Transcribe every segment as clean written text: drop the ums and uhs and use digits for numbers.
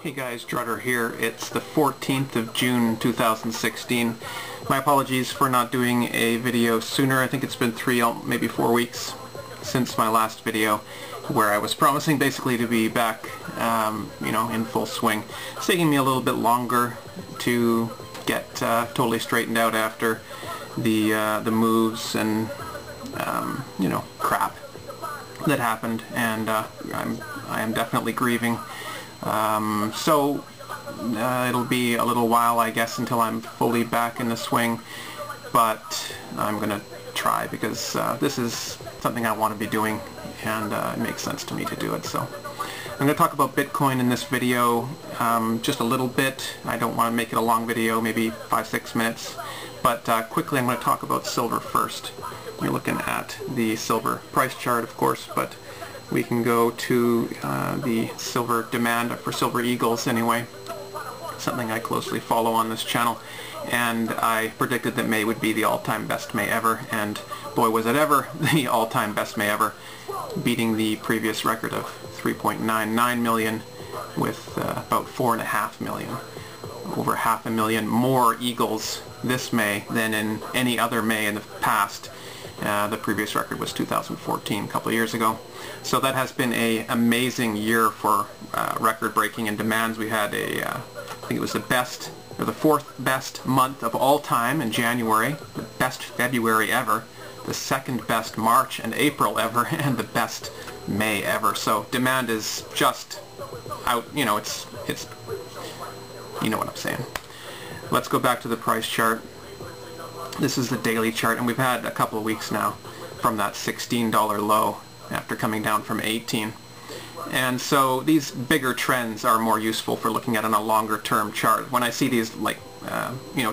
Hey guys, Drutter here. It's the 14th of June 2016. My apologies for not doing a video sooner. I think it's been 3, maybe 4 weeks since my last video where I was promising basically to be back, in full swing. It's taking me a little bit longer to get totally straightened out after the moves and, crap that happened, and I am definitely grieving. It'll be a little while, I guess, until I'm fully back in the swing, but I'm going to try because this is something I want to be doing, and it makes sense to me to do it. So I'm going to talk about Bitcoin in this video just a little bit. I don't want to make it a long video, maybe 5-6 minutes, but quickly I'm going to talk about silver first. You're looking at the silver price chart, of course, but we can go to the silver demand for Silver Eagles anyway, something I closely follow on this channel, and I predicted that May would be the all-time best May ever, and boy was it ever the all-time best May ever, beating the previous record of 3.99 million with about 4.5 million. Over 500,000 more Eagles this May than in any other May in the past. The previous record was 2014, a couple of years ago. So that has been an amazing year for record-breaking in demands. We had I think it was the best, or the 4th best month of all time in January, the best February ever, the 2nd best March and April ever, and the best May ever. So demand is just out, it's you know what I'm saying. Let's go back to the price chart. This is the daily chart, and we've had a couple of weeks now from that $16 low after coming down from 18. And so these bigger trends are more useful for looking at on a longer term chart. When I see these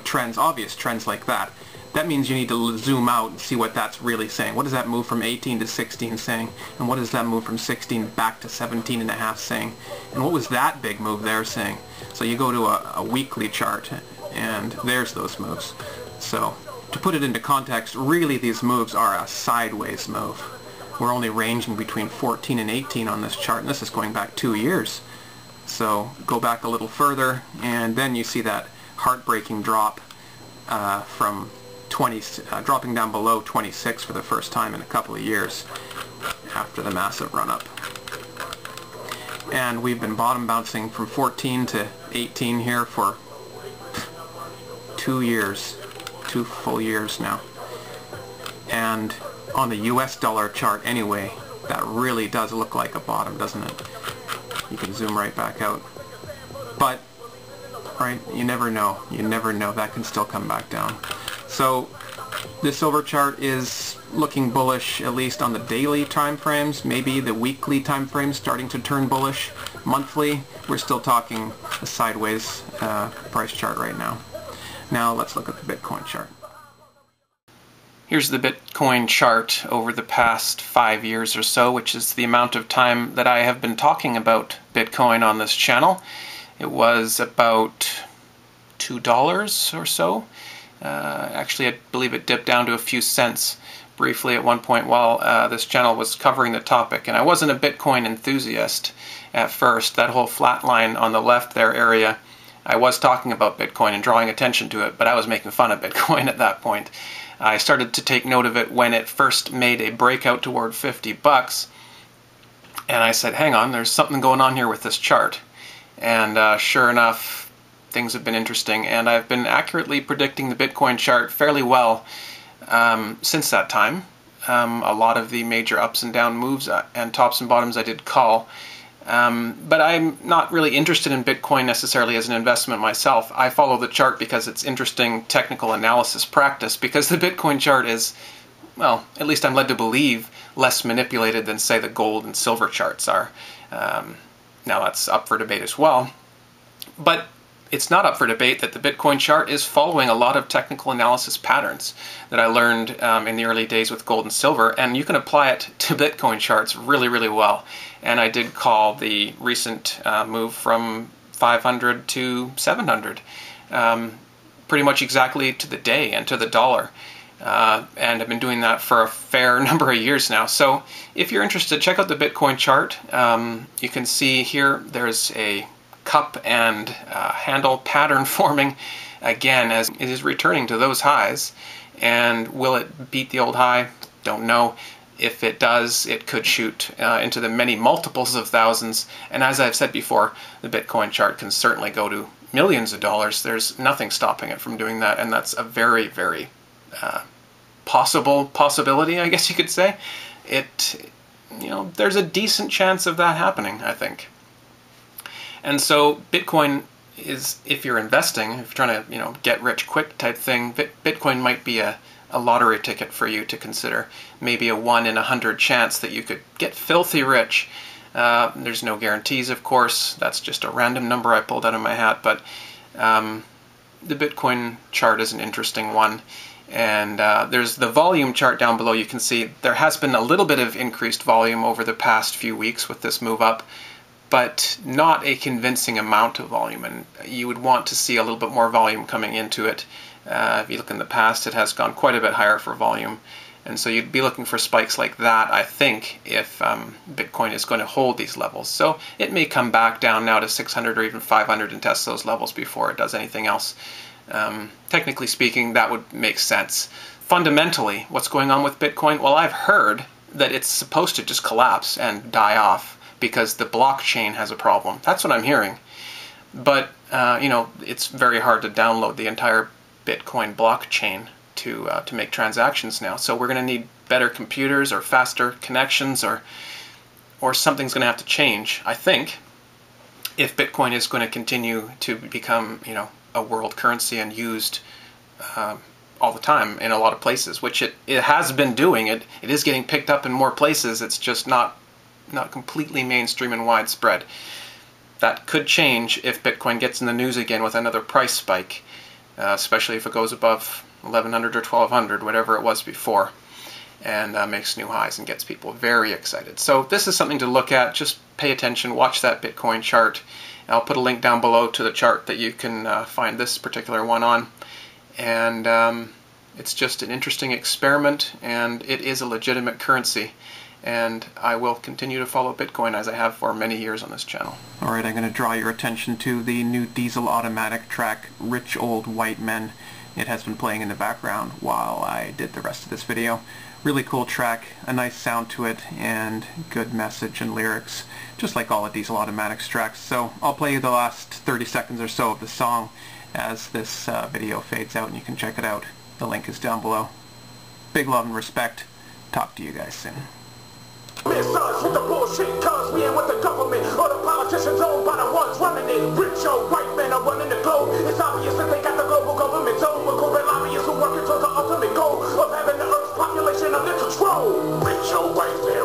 trends, obvious trends like that, that means you need to zoom out and see what that's really saying. What does that move from 18 to 16 saying? And what does that move from 16 back to 17.5 saying? And what was that big move there saying? So you go to a weekly chart, and there's those moves. So to put it into context, really these moves are a sideways move. We're only ranging between 14 and 18 on this chart, and this is going back 2 years. So go back a little further, and then you see that heartbreaking drop from 20, dropping down below 26 for the first time in a couple of years after the massive run-up. And we've been bottom bouncing from 14 to 18 here for 2 years. 2 full years now. And on the US dollar chart anyway, that really does look like a bottom, doesn't it? You can zoom right back out. But, right, you never know. You never know. That can still come back down. So the silver chart is looking bullish, at least on the daily time frames. Maybe the weekly time frames starting to turn bullish. Monthly, we're still talking a sideways price chart right now. Now let's look at the Bitcoin chart. Here's the Bitcoin chart over the past 5 years or so, which is the amount of time that I have been talking about Bitcoin on this channel. It was about $2 or so. Actually, I believe it dipped down to a few cents briefly at one point while this channel was covering the topic. And I wasn't a Bitcoin enthusiast at first. That whole flat line on the left there area, I was talking about Bitcoin and drawing attention to it, but I was making fun of Bitcoin at that point. I started to take note of it when it first made a breakout toward 50 bucks, and I said, hang on, there's something going on here with this chart. And sure enough, things have been interesting, and I've been accurately predicting the Bitcoin chart fairly well since that time. A lot of the major ups and down moves and tops and bottoms I did call. But I'm not really interested in Bitcoin necessarily as an investment myself. I follow the chart because it's interesting technical analysis practice, because the Bitcoin chart is, well, at least I'm led to believe, less manipulated than, say, the gold and silver charts are. Now that's up for debate as well. But it's not up for debate that the Bitcoin chart is following a lot of technical analysis patterns that I learned in the early days with gold and silver, and you can apply it to Bitcoin charts really, really well. And I did call the recent move from 500 to 700 pretty much exactly to the day and to the dollar. And I've been doing that for a fair number of years now. So if you're interested, check out the Bitcoin chart. You can see here there's a cup and handle pattern forming again as it is returning to those highs. And will it beat the old high? Don't know. If it does, it could shoot into the many multiples of thousands. And as I've said before, the Bitcoin chart can certainly go to millions of dollars. There's nothing stopping it from doing that, and that's a very, very possibility, I guess you could say. There's a decent chance of that happening, I think. And so Bitcoin is, if you're investing, if you're trying to, get rich quick type thing, Bitcoin might be a lottery ticket for you to consider. Maybe a 1 in 100 chance that you could get filthy rich. There's no guarantees, of course. That's just a random number I pulled out of my hat, but the Bitcoin chart is an interesting one. And there's the volume chart down below. You can see there has been a little bit of increased volume over the past few weeks with this move up, but not a convincing amount of volume, and you would want to see a little bit more volume coming into it. If you look in the past, it has gone quite a bit higher for volume, and so you'd be looking for spikes like that, I think, if Bitcoin is going to hold these levels. So it may come back down now to 600 or even 500 and test those levels before it does anything else. Technically speaking, that would make sense. Fundamentally, what's going on with Bitcoin? Well, I've heard that it's supposed to just collapse and die off because the blockchain has a problem. That's what I'm hearing. But, it's very hard to download the entire Bitcoin blockchain to make transactions now. So we're going to need better computers or faster connections, or something's going to have to change, I think, if Bitcoin is going to continue to become, a world currency and used all the time in a lot of places, which it has been doing. It is getting picked up in more places. It's just not completely mainstream and widespread. That could change if Bitcoin gets in the news again with another price spike, especially if it goes above 1100 or 1200, whatever it was before, and makes new highs and gets people very excited. So this is something to look at. Just pay attention, watch that Bitcoin chart. I'll put a link down below to the chart that you can find this particular one on. And it's just an interesting experiment, and it is a legitimate currency. And I will continue to follow Bitcoin as I have for many years on this channel. Alright, I'm going to draw your attention to the new Diesel Automatic track, Rich Old White Men. It has been playing in the background while I did the rest of this video. Really cool track, a nice sound to it, and good message and lyrics, just like all of Diesel Automatic's tracks. So I'll play you the last 30 seconds or so of the song as this video fades out, and you can check it out. The link is down below. Big love and respect. Talk to you guys soon. Miss us with the bullshit, cause we ain't with the government or the politicians owned by the ones running it. Rich old white men are running the globe. It's obvious that they got the global government zone with corporate lobbyists who working towards the ultimate goal of having the Earth's population under control. Rich old white men.